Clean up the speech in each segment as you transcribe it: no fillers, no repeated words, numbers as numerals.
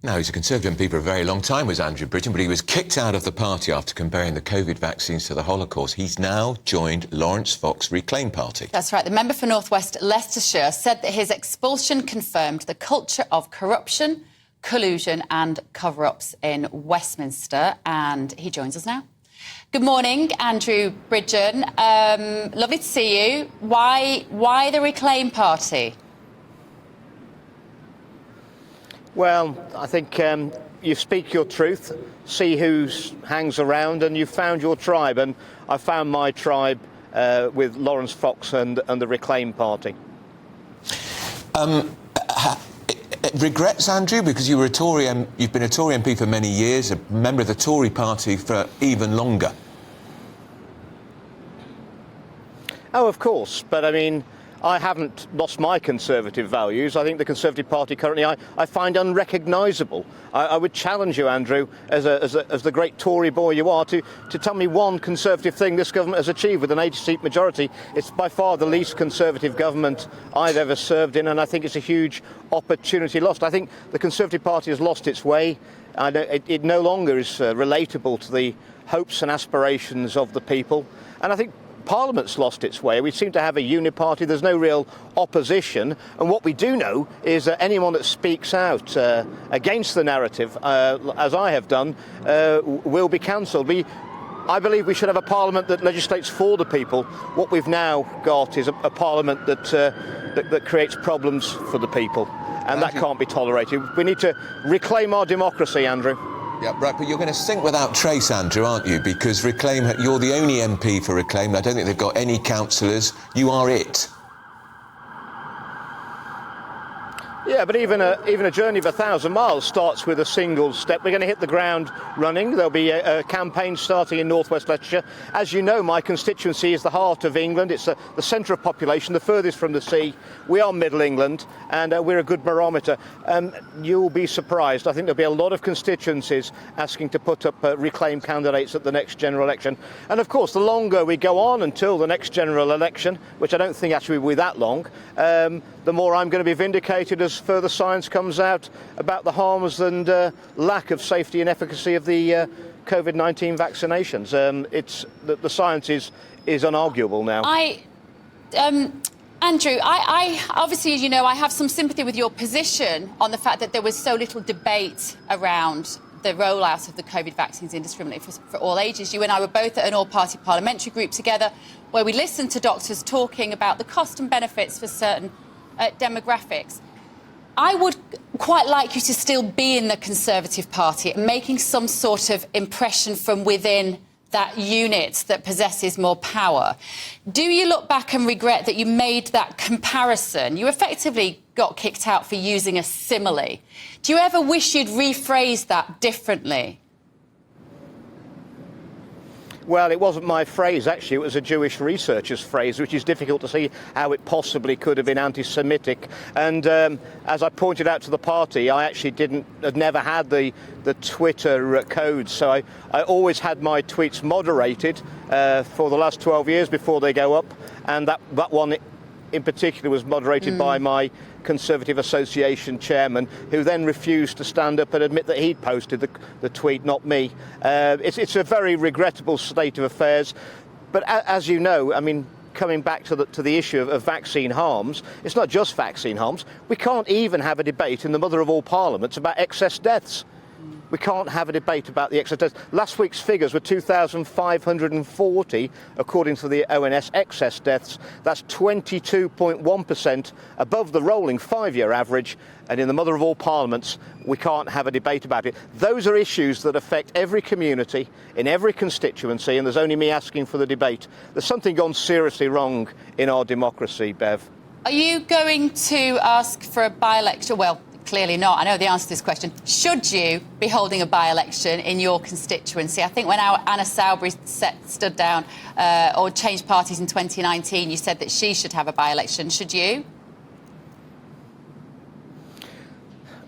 Now, he's a Conservative MP for a very long time, was Andrew Bridgen, but he was kicked out of the party after comparing the COVID vaccines to the Holocaust. He's now joined Laurence Fox's Reclaim Party. That's right. The member for North West Leicestershire said that his expulsion confirmed the culture of corruption, collusion and cover-ups in Westminster, and he joins us now. Good morning, Andrew Bridgen. Lovely to see you. Why the Reclaim Party? Well, I think you speak your truth, see who hangs around, and you've found your tribe. And I found my tribe with Laurence Fox and the Reclaim Party. Regrets, Andrew, because you've been a Tory MP for many years, a member of the Tory party for even longer. Oh, of course, but I mean, I haven't lost my Conservative values. I think the Conservative Party currently I find unrecognisable. I would challenge you, Andrew, as the great Tory boy you are, to tell me one Conservative thing this government has achieved with an 80-seat majority. It's by far the least Conservative government I've ever served in, and I think it's a huge opportunity lost. I think the Conservative Party has lost its way. It no longer is relatable to the hopes and aspirations of the people, and I think Parliament's lost its way. We seem to have a uniparty. There's no real opposition. And what we do know is that anyone that speaks out against the narrative, as I have done, will be cancelled. I believe we should have a Parliament that legislates for the people. What we've now got is a Parliament that creates problems for the people. And that can't be tolerated. We need to reclaim our democracy, Andrew. Yeah, right, but you're going to sink without trace, Andrew, aren't you? Because Reclaim, you're the only MP for Reclaim. I don't think they've got any councillors. You are it. Yeah, but even a journey of 1,000 miles starts with a single step. We're going to hit the ground running. There'll be a campaign starting in North West Leicestershire. As you know, my constituency is the heart of England. It's the centre of population, the furthest from the sea. We are Middle England, and we're a good barometer. You'll be surprised. I think there'll be a lot of constituencies asking to put up Reclaim candidates at the next general election. And of course, the longer we go on until the next general election, which I don't think actually will be that long, the more I'm going to be vindicated as further science comes out about the harms and lack of safety and efficacy of the COVID-19 vaccinations. The science is unarguable now. Andrew, I obviously, as you know, I have some sympathy with your position on the fact that there was so little debate around the rollout of the COVID vaccines indiscriminately for all ages. You and I were both at an all-party parliamentary group together where we listened to doctors talking about the cost and benefits for certain demographics. I would quite like you to still be in the Conservative Party and making some sort of impression from within that unit that possesses more power. Do you look back and regret that you made that comparison? You effectively got kicked out for using a simile. Do you ever wish you'd rephrased that differently? Well, it wasn't my phrase, actually. It was a Jewish researcher's phrase, which is difficult to see how it possibly could have been anti-Semitic. And as I pointed out to the party, I actually had never had the Twitter code. So I always had my tweets moderated for the last 12 years before they go up. And that one in particular was moderated by my Conservative Association chairman, who then refused to stand up and admit that he'd posted the tweet, not me. It's a very regrettable state of affairs. But as you know, I mean, coming back to the issue of vaccine harms, it's not just vaccine harms. We can't even have a debate in the mother of all parliaments about excess deaths. We can't have a debate about the excess deaths. Last week's figures were 2,540, according to the ONS, excess deaths. That's 22.1% above the rolling 5-year average. And in the mother of all parliaments, we can't have a debate about it. Those are issues that affect every community, in every constituency, and there's only me asking for the debate. There's something gone seriously wrong in our democracy, Bev. Are you going to ask for a by-election? Well, clearly not. I know the answer to this question. Should you be holding a by-election in your constituency? I think when Anna Soubry stood down or changed parties in 2019, you said that she should have a by-election. Should you?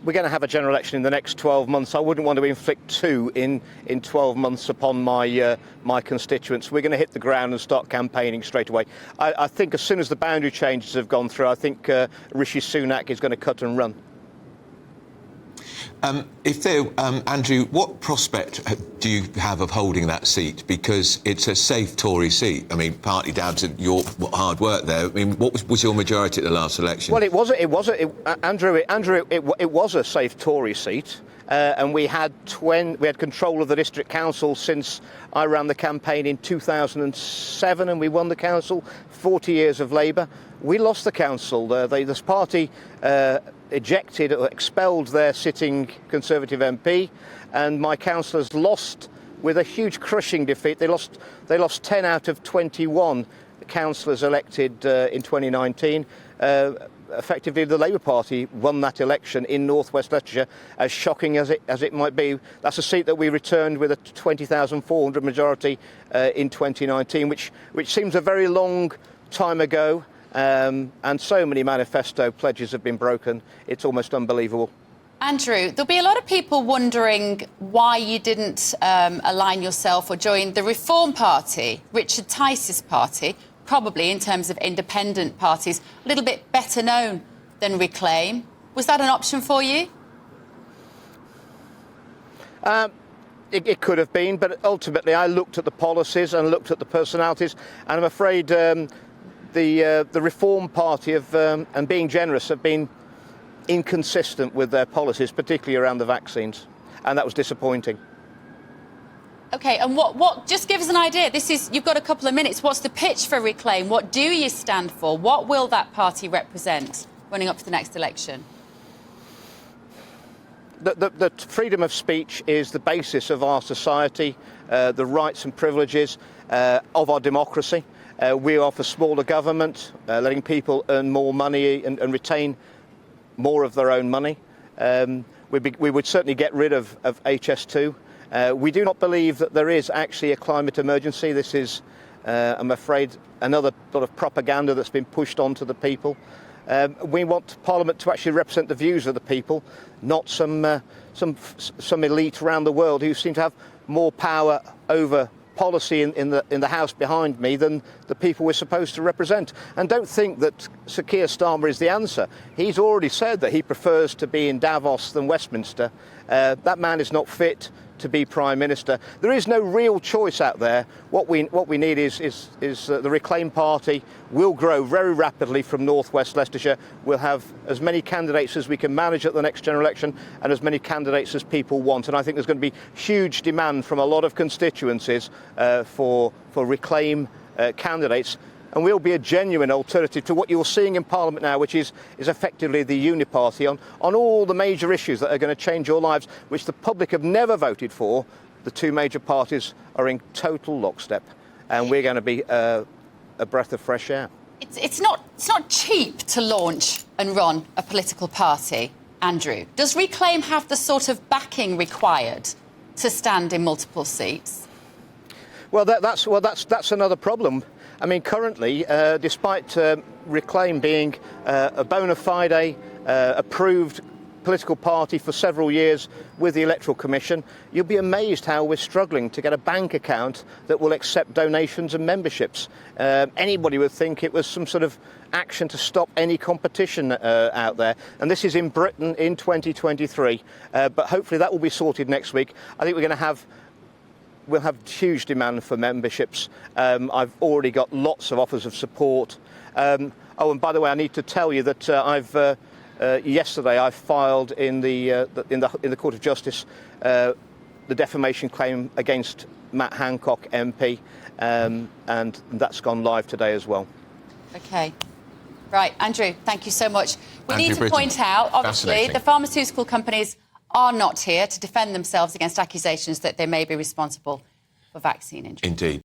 We're going to have a general election in the next 12 months. I wouldn't want to inflict two in 12 months upon my constituents. We're going to hit the ground and start campaigning straight away. I think as soon as the boundary changes have gone through, I think Rishi Sunak is going to cut and run. Andrew, what prospect do you have of holding that seat? Because it's a safe Tory seat. I mean, partly dabs at your hard work there. I mean, what was your majority at the last election? Well, Andrew, it was a safe Tory seat. And we had control of the district council since I ran the campaign in 2007, and we won the council. 40 years of Labour. We lost the council. This party ejected or expelled their sitting Conservative MP, and my councillors lost with a huge crushing defeat. They lost 10 out of 21 councillors elected in 2019. Effectively, the Labour Party won that election in North West Leicestershire, as shocking as it might be. That's a seat that we returned with a 20,400 majority in 2019, which seems a very long time ago, and so many manifesto pledges have been broken. It's almost unbelievable. Andrew, there'll be a lot of people wondering why you didn't align yourself or join the Reform Party, Richard Tice's party, probably in terms of independent parties, a little bit better known than Reclaim. Was that an option for you? It could have been, but ultimately I looked at the policies and looked at the personalities, and I'm afraid the Reform Party and being generous have been inconsistent with their policies, particularly around the vaccines, and that was disappointing. OK, and what just give us an idea. You've got a couple of minutes. What's the pitch for Reclaim? What do you stand for? What will that party represent running up to the next election? The freedom of speech is the basis of our society, the rights and privileges of our democracy. We are for smaller government, letting people earn more money and retain more of their own money. We would certainly get rid of HS2. We do not believe that there is actually a climate emergency. This is, I'm afraid, another sort of propaganda that's been pushed onto the people. We want Parliament to actually represent the views of the people, not some elite around the world who seem to have more power over policy in the House behind me than the people we're supposed to represent. And don't think that Sir Keir Starmer is the answer. He's already said that he prefers to be in Davos than Westminster. That man is not fit to be Prime Minister. There is no real choice out there. What we need is the Reclaim Party will grow very rapidly from North West Leicestershire. We'll have as many candidates as we can manage at the next general election, and as many candidates as people want. And I think there's going to be huge demand from a lot of constituencies for Reclaim candidates. And we'll be a genuine alternative to what you're seeing in Parliament now, which is effectively the uniparty on all the major issues that are going to change your lives, which the public have never voted for. The two major parties are in total lockstep, and we're going to be a breath of fresh air. It's not cheap to launch and run a political party, Andrew. Does Reclaim have the sort of backing required to stand in multiple seats? Well, that's another problem. I mean, currently, despite Reclaim being a bona fide, approved political party for several years with the Electoral Commission, you'll be amazed how we're struggling to get a bank account that will accept donations and memberships. Anybody would think it was some sort of action to stop any competition out there. And this is in Britain in 2023. But hopefully that will be sorted next week. I think we'll have huge demand for memberships. I've already got lots of offers of support. And by the way, I need to tell you that yesterday I filed in the Court of Justice the defamation claim against Matt Hancock MP, and that's gone live today as well. OK. Right, Andrew, thank you so much. We need to Bridgen. point out, obviously, the pharmaceutical companies are not here to defend themselves against accusations that they may be responsible for vaccine injury. Indeed.